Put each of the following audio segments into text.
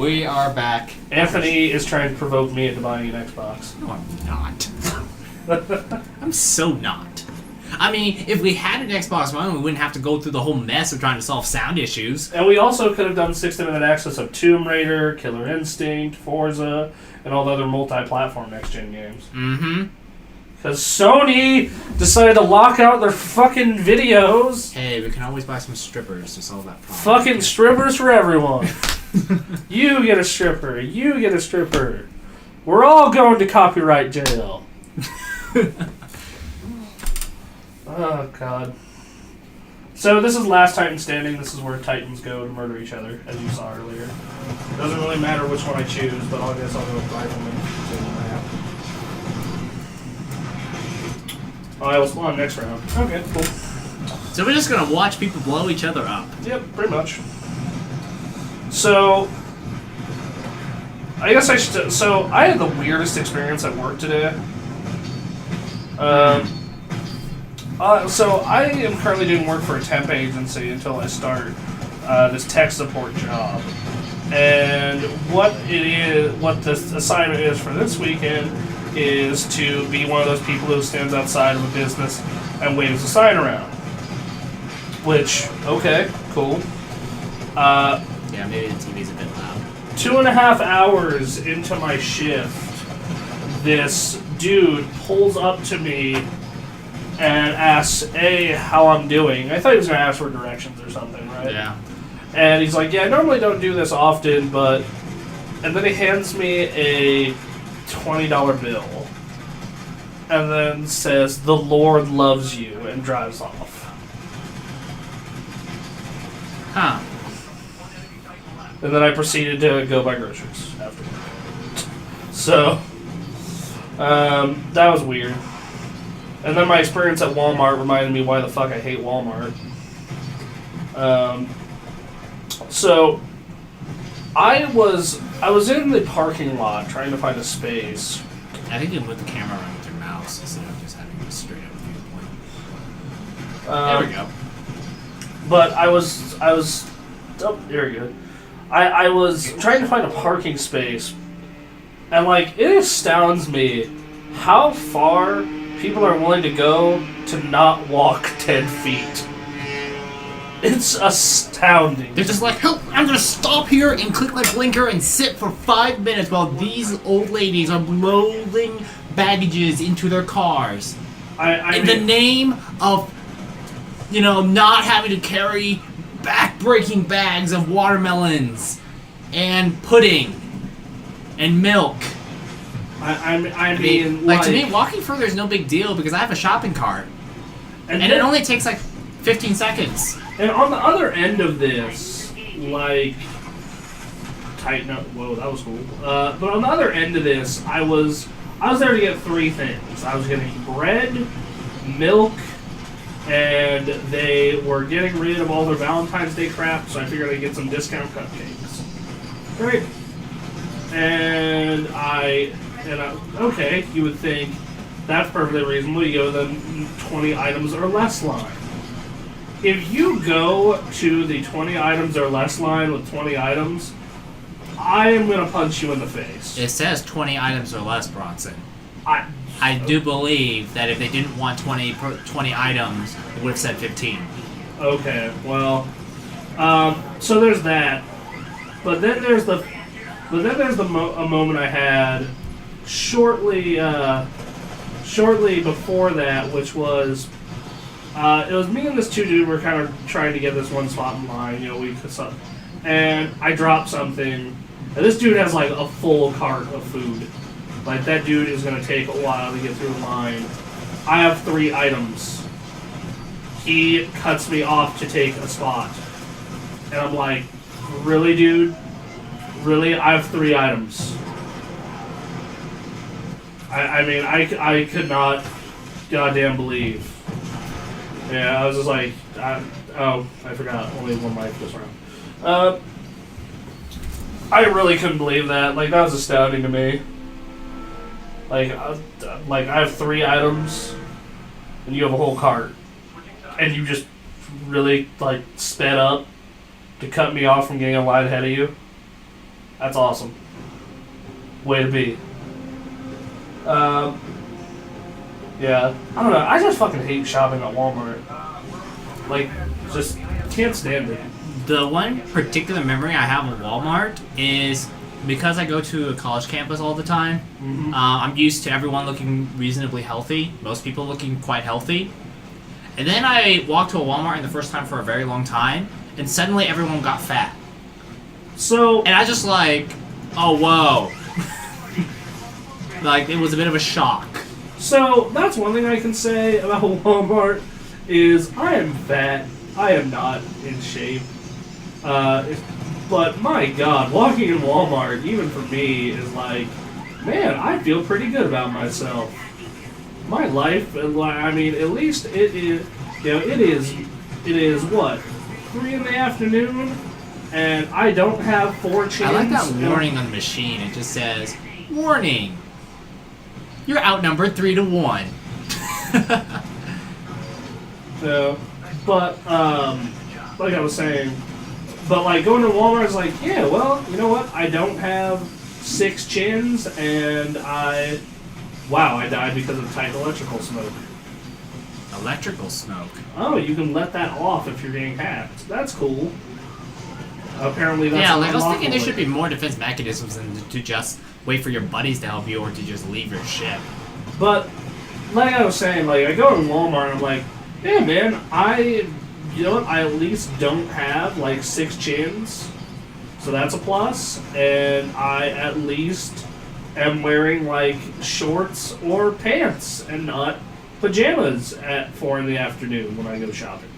We are back. Anthony is trying to provoke me into buying an Xbox. No, I'm not. I'm so not. I mean, if we had an Xbox One, we wouldn't have to go through the whole mess of trying to solve sound issues. And we also could have done 60-minute access of Tomb Raider, Killer Instinct, Forza, and all the other multi-platform next-gen games. Mm-hmm. Because Sony decided to lock out their fucking videos. Hey, we can always buy some strippers to solve that problem. Fucking strippers for everyone. You get a stripper. You get a stripper. We're all going to copyright jail. Oh, God. So this is Last Titan Standing. This is where Titans go to murder each other, as you saw earlier. Doesn't really matter which one I choose, but I guess I'll go with Rifleman. Oh, I will spawn next round. Okay, cool. So we're just gonna watch people blow each other up. Yep, pretty much. So, I guess I should... So, I had the weirdest experience at work today. So I am currently doing work for a temp agency until I start this tech support job. And what this assignment is for this weekend is to be one of those people who stands outside of a business and waves a sign around. Which, okay, cool. Yeah, maybe the TV's a bit loud. 2.5 hours into my shift, this dude pulls up to me and asks, hey, how I'm doing. I thought he was going to ask for directions or something, right? Yeah. And he's like, yeah, I normally don't do this often, but... And then he hands me a $20 bill. And then says, the Lord loves you, and drives off. Huh. And then I proceeded to go buy groceries after. So, that was weird. And then my experience at Walmart reminded me why the fuck I hate Walmart. So, I was in the parking lot trying to find a space. I think you can put the camera around with your mouse instead of just having a straight up viewpoint. There we go. But I was oh, there we go. I was trying to find a parking space, and like it astounds me how far people are willing to go to not walk 10 feet. It's astounding. They're just like, help, I'm gonna stop here and click my blinker and sit for 5 minutes while these old ladies are loading baggages into their cars. In the name of, not having to carry back-breaking bags of watermelons and pudding and milk. I mean, to me, walking further is no big deal because I have a shopping cart. And it only takes like 15 seconds. And on the other end of this, like, tighten up. Whoa, that was cool. But on the other end of this, I was there to get 3 things. I was getting bread, milk, and they were getting rid of all their Valentine's Day crap, so I figured I'd get some discount cupcakes. Great. And okay, you would think that's perfectly reasonable. You go to the 20 items or less line. If you go to the 20 items or less line with 20 items, I am going to punch you in the face. It says 20 items or less, Bronson. I do believe that if they didn't want 20 items, it would have said 15. Okay, well, so there's that. But then there's a moment I had shortly before that, which was it was me and this dude were kind of trying to get this one spot in line, and I dropped something, and this dude has like a full cart of food. Like that dude is gonna take a while to get through the line. I have 3 items. He cuts me off to take a spot, and I'm like, really, dude? Really? I have 3 items. I could not goddamn believe. Yeah, I was just like, I forgot. Only one mic this round. I really couldn't believe that. Like, that was astounding to me. Like I have 3 items, and you have a whole cart, and you just really, like, sped up to cut me off from getting a line ahead of you. That's awesome. Way to be. Yeah. I don't know. I just fucking hate shopping at Walmart. Like, just can't stand it. The one particular memory I have of Walmart is because I go to a college campus all the time. Mm-hmm. I'm used to everyone looking reasonably healthy. Most people looking quite healthy. And then I walked to a Walmart in the first time for a very long time, and suddenly everyone got fat. So... And I just like, oh, whoa. Like, it was a bit of a shock. So, that's one thing I can say about Walmart, is I am fat. I am not in shape. But my god, walking in Walmart, even for me, is like, man, I feel pretty good about myself. My life, I mean, at least it is, it is what, 3 in the afternoon, and I don't have 4 chins. I like that warning on the machine. It just says, warning, you're outnumbered 3-1. So, but, like I was saying, but like going to Walmart is like, yeah, well, you know what? I don't have 6 chins, and I died because of tight electrical smoke. Electrical smoke? Oh, you can let that off if you're getting hacked. That's cool. Apparently that's yeah, like I was thinking there should be more defense mechanisms than to just wait for your buddies to help you or to just leave your ship. But, like I was saying, like, I go to Walmart and I'm like, yeah, man, you know what, I at least don't have, like, 6 chins, so that's a plus, and I at least am wearing, like, shorts or pants and not pajamas at 4 in the afternoon when I go shopping.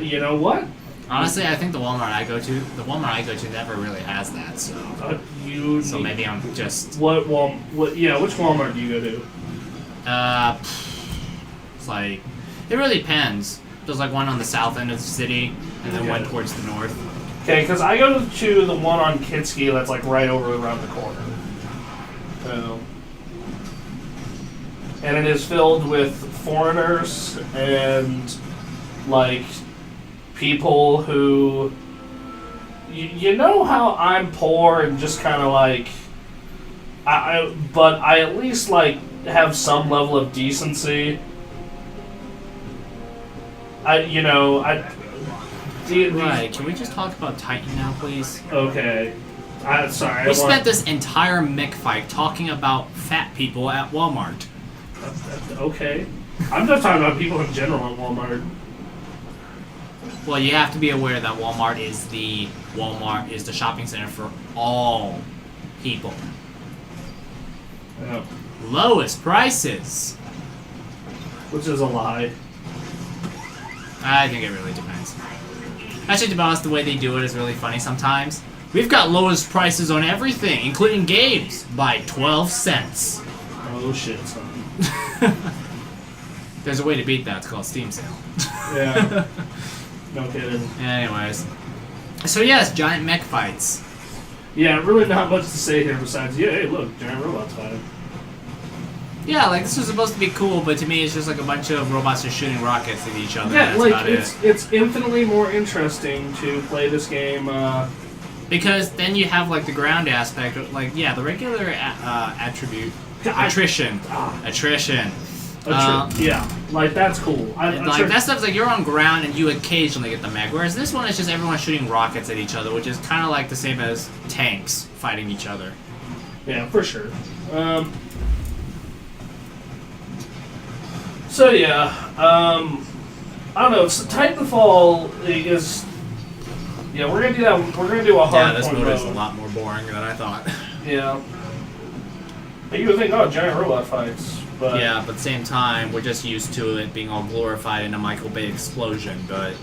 You know what? Honestly, I think the Walmart I go to never really has that, so... So maybe I'm just... which Walmart do you go to? It's like... It really depends. There's like one on the south end of the city, and then one towards the north. Okay, because I go to the one on Kitski that's like right over around the corner. So, and it is filled with foreigners and like people who, you know how I'm poor and just kind of like, but I at least like have some level of decency. Right, can we just talk about Titan now, please? Okay. Sorry. We spent this entire mech fight talking about fat people at Walmart. Okay. I'm just talking about people in general at Walmart. Well, you have to be aware that Walmart is the shopping center for all people. Yeah. Lowest prices. Which is a lie. I think it really depends. Actually, to be honest, the way they do it is really funny sometimes. We've got lowest prices on everything, including games, by 12 cents. Oh shit, son. There's a way to beat that. It's called Steam Sale. Yeah. No kidding. Anyways. So yes, giant mech fights. Yeah, really not much to say here besides, yeah, hey, look, giant robots fighting. Yeah, like this was supposed to be cool, but to me it's just like a bunch of robots just shooting rockets at each other. Yeah, like it's infinitely more interesting to play this game. Because then you have like the ground aspect, like yeah, the regular attribute attrition. Yeah, like that's cool. Like that stuff's like you're on ground and you occasionally get the mech, whereas this one is just everyone shooting rockets at each other, which is kind of like the same as tanks fighting each other. Yeah, for sure. So yeah, I don't know. Titanfall is. Yeah, we're gonna do that. We're gonna do a hard. Yeah, this mode is a lot more boring than I thought. Yeah. You would think, oh, giant robot fights, but yeah, but at the same time, we're just used to it being all glorified in a Michael Bay explosion, but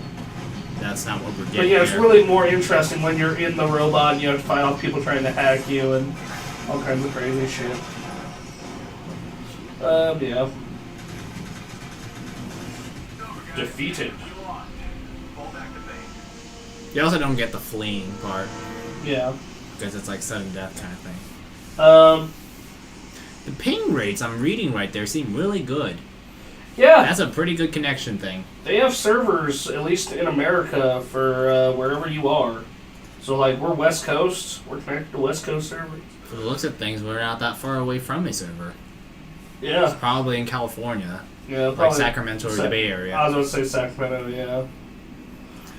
that's not what we're getting. But yeah, it's really more interesting when you're in the robot and you have to fight off people trying to hack you and all kinds of crazy shit. Yeah. Defeated. You also don't get the fleeing part. Yeah. Because it's like sudden death kind of thing. The ping rates I'm reading right there seem really good. Yeah. That's a pretty good connection thing. They have servers, at least in America, for wherever you are. So, like, we're West Coast. We're connected to West Coast servers. For the looks of things, we're not that far away from a server. Yeah. It's probably in California. Yeah, like Sacramento or the Bay Area. I was going to say Sacramento, yeah. Alright,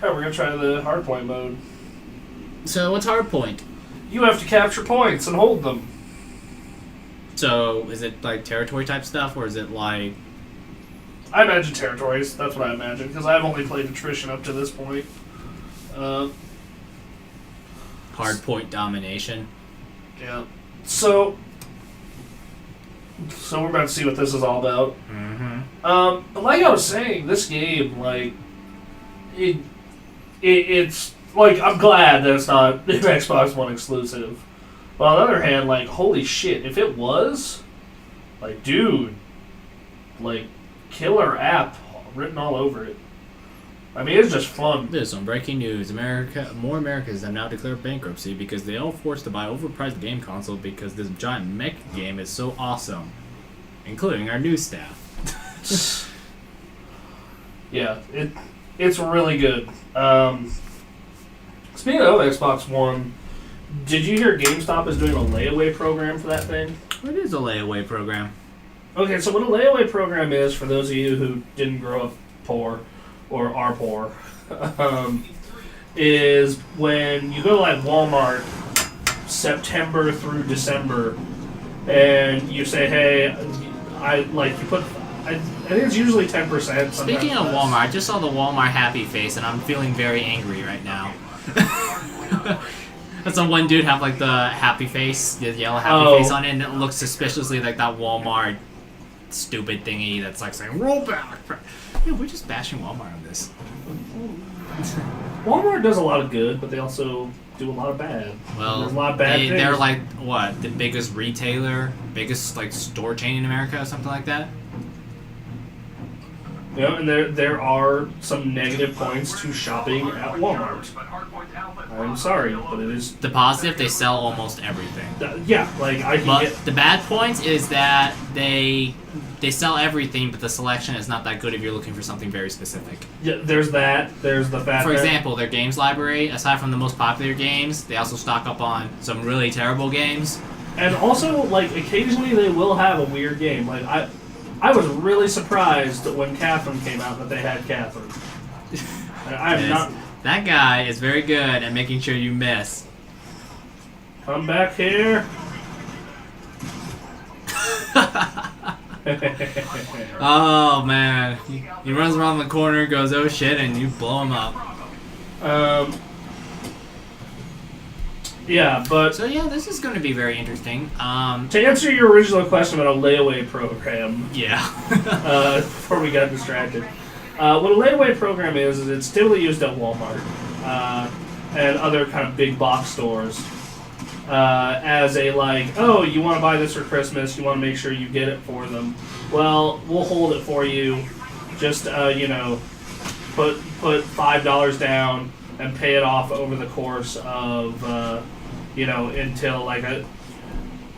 we're going to try the hardpoint mode. So, what's hardpoint? You have to capture points and hold them. So, is it like territory type stuff, or is it like... I imagine territories. That's what I imagine, because I've only played attrition up to this point. Hardpoint domination. Yeah. So we're about to see what this is all about. Mm-hmm. Like I was saying, this game, like, it's like, I'm glad that it's not an Xbox One exclusive. But on the other hand, like, holy shit, if it was, like, dude, like, killer app written all over it. I mean, it's just fun. This on breaking news: more Americans have now declared bankruptcy because they all forced to buy overpriced game console because this giant mech game is so awesome, including our news staff. Yeah, it's really good. Speaking of Xbox One, did you hear GameStop is doing a layaway program for that thing? What is a layaway program? Okay, so what a layaway program is, for those of you who didn't grow up poor, or are poor, is when you go to like Walmart September through December, and you say, hey, I think it's usually 10%. Speaking of Walmart, I just saw the Walmart happy face, and I'm feeling very angry right now. That's the one dude have like the happy face, the yellow happy face on it, and it looks suspiciously like that Walmart stupid thingy that's like saying roll back. Yeah, we're just bashing Walmart on this. Walmart does a lot of good, but they also do a lot of bad. Well, there's a lot of bad things. They're like what, the biggest retailer, biggest like store chain in America, or something like that. Yeah, and there are some negative points to shopping at Walmart. I'm sorry, but it is... The positive, they sell almost everything. Yeah, like I can get... The bad points is that they sell everything, but the selection is not that good if you're looking for something very specific. Yeah, there's that. There's the fact For example, their games library, aside from the most popular games, they also stock up on some really terrible games. And also, like, occasionally they will have a weird game. Like, I was really surprised when Catherine came out that they had Catherine. I am not... That guy is very good at making sure you miss. Come back here. Oh, man. He runs around the corner, goes, oh shit, and you blow him up. Yeah, but... So yeah, this is going to be very interesting. To answer your original question about a layaway program... Yeah. Before we got distracted. What a layaway program is it's typically used at Walmart and other kind of big box stores as a, like, oh, you want to buy this for Christmas, you want to make sure you get it for them. Well, we'll hold it for you. Just, you know, put $5 down and pay it off over the course of, you know, until, like, I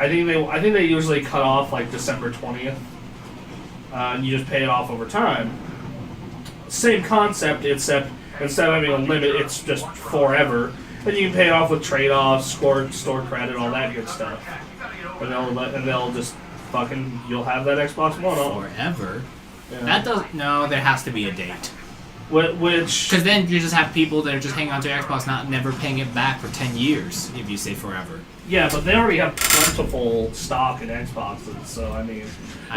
think they usually cut off, like, December 20th. And you just pay it off over time. Same concept, except instead of having a limit, it's just forever. And you can pay it off with trade-offs, store credit, all that good stuff. And they'll just fucking, you'll have that Xbox One on. Forever? Yeah. That does, no, there has to be a date. Which... Because then you just have people that are just hanging on to Xbox, never paying it back for 10 years, if you say forever. Yeah, but they already have plentiful stock in Xboxes, so I mean,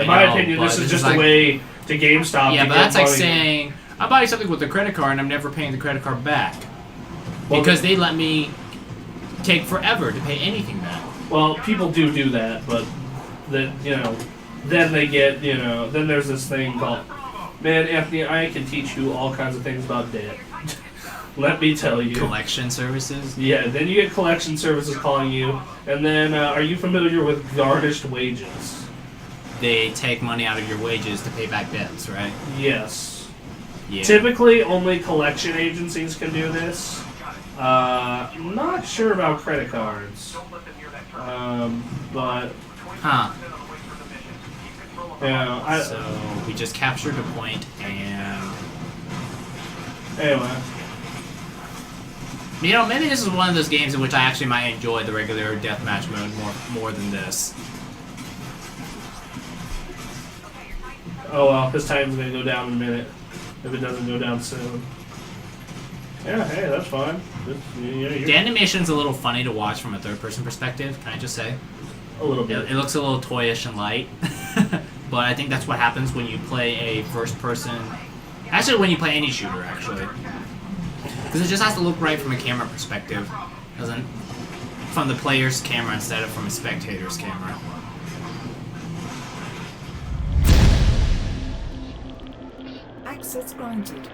in my opinion, this is just a way to GameStop. Yeah, to but get that's money. like saying, I buy something with a credit card and I'm never paying the credit card back. Well, because they let me take forever to pay anything back. Well, people do that, but then they get, then there's this thing called, man, Anthony, I can teach you all kinds of things about debt. Let me tell you. Collection services? Yeah, then you get collection services calling you, and then are you familiar with garnished wages? They take money out of your wages to pay back debts, right? Yes. Yeah. Typically, only collection agencies can do this. I'm not sure about credit cards. But... Huh. Yeah, so, we just captured a point, and... Anyway. You know, maybe this is one of those games in which I actually might enjoy the regular deathmatch mode more than this. Oh well, his time's gonna go down in a minute if it doesn't go down soon. Yeah, hey, that's fine. The animation's a little funny to watch from a third-person perspective. Can I just say? A little bit. It looks a little toyish and light, but I think that's what happens when you play a first-person. Actually, when you play any shooter, actually. Because it just has to look right from a camera perspective, doesn't from the player's camera instead of from a spectator's camera. Access granted.